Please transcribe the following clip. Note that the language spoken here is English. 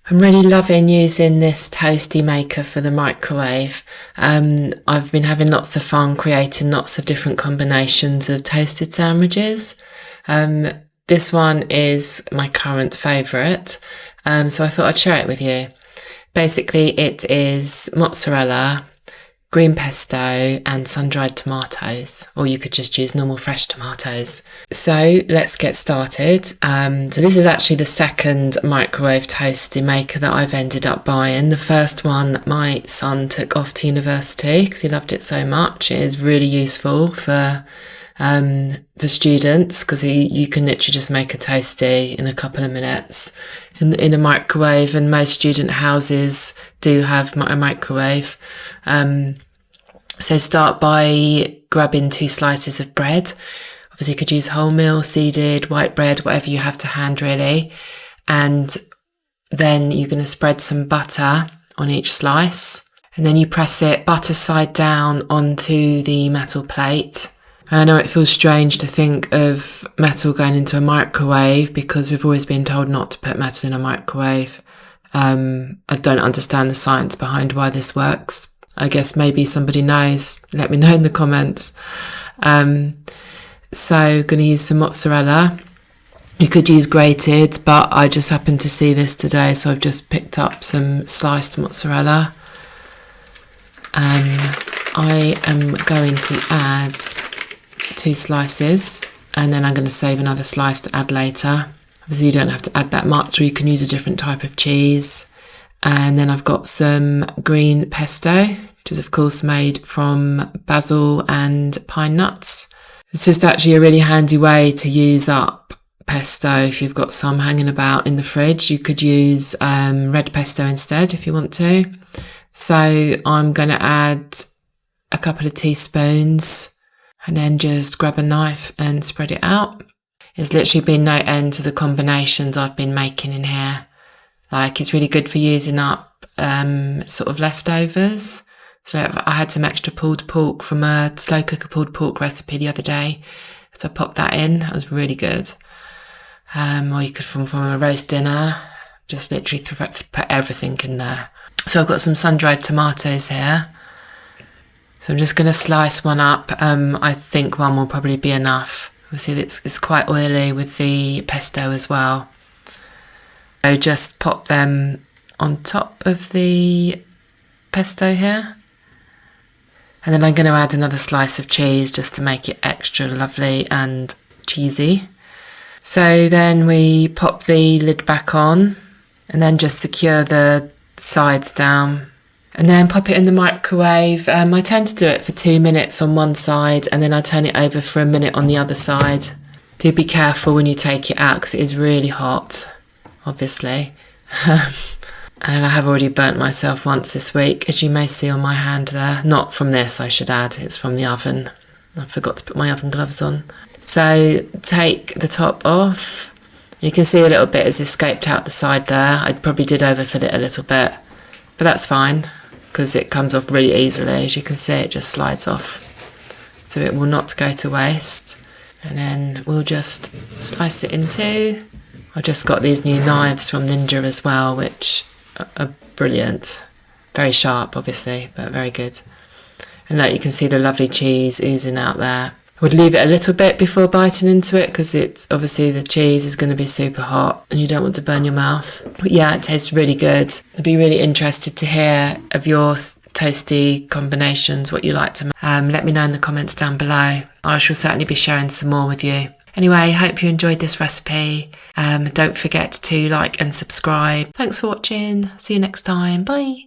I'm really loving using this toasty maker for the microwave. I've been having lots of fun creating lots of different combinations of toasted sandwiches. This one is my current favourite, so I thought I'd share it with you. Basically, it is mozzarella, green pesto and sun-dried tomatoes, or you could just use normal fresh tomatoes. So let's get started. So this is actually the second microwave toasty maker that I've ended up buying. The first one my son took off to university because he loved it so much. It is really useful for students because you can literally just make a toasty in a couple of minutes in a microwave, and most student houses do have a microwave. So start by grabbing 2 slices of bread. Obviously you could use wholemeal, seeded, white bread, whatever you have to hand really. And then you're going to spread some butter on each slice, and then you press it butter side down onto the metal plate. And I know it feels strange to think of metal going into a microwave because we've always been told not to put metal in a microwave. I don't understand the science behind why this works. I guess maybe somebody knows. Let me know in the comments. So going to use some mozzarella. You could use grated, but I just happened to see this today, so I've just picked up some sliced mozzarella. I am going to add 2 slices, and then I'm going to save another slice to add later. Obviously you don't have to add that much, or you can use a different type of cheese. And then I've got some green pesto, which is of course made from basil and pine nuts. It's just actually a really handy way to use up pesto if you've got some hanging about in the fridge. You could use red pesto instead if you want to. So I'm going to add a couple of teaspoons and then just grab a knife and spread it out. There's literally been no end to the combinations I've been making in here. Like, it's really good for using up sort of leftovers. So I had some extra pulled pork from a slow cooker pulled pork recipe the other day. So I popped that in. That was really good. Or you could from a roast dinner. Just literally put everything in there. So I've got some sun-dried tomatoes here. So I'm just going to slice one up. I think one will probably be enough. Obviously it's quite oily with the pesto as well. So just pop them on top of the pesto here. And then I'm going to add another slice of cheese just to make it extra lovely and cheesy. So then we pop the lid back on and then just secure the sides down. And then pop it in the microwave. I tend to do it for 2 minutes on one side, and then I turn it over for a minute on the other side. Do be careful when you take it out because it is really hot, obviously. And I have already burnt myself once this week, as you may see on my hand there. Not from this, I should add. It's from the oven. I forgot to put my oven gloves on. So take the top off. You can see a little bit has escaped out the side there. I probably did overfill it a little bit, but that's fine because it comes off really easily. As you can see, it just slides off. So it will not go to waste. And then we'll just slice it in 2. I just got these new knives from Ninja as well, which are brilliant. Very sharp, obviously, but very good. And like you can see the lovely cheese oozing out there. I would leave it a little bit before biting into it because it's obviously the cheese is going to be super hot and you don't want to burn your mouth. But yeah, it tastes really good. I'd be really interested to hear of your toasty combinations, what you like to make. Let me know in the comments down below. I shall certainly be sharing some more with you. Anyway, hope you enjoyed this recipe. Don't forget to like and subscribe. Thanks for watching. See you next time. Bye.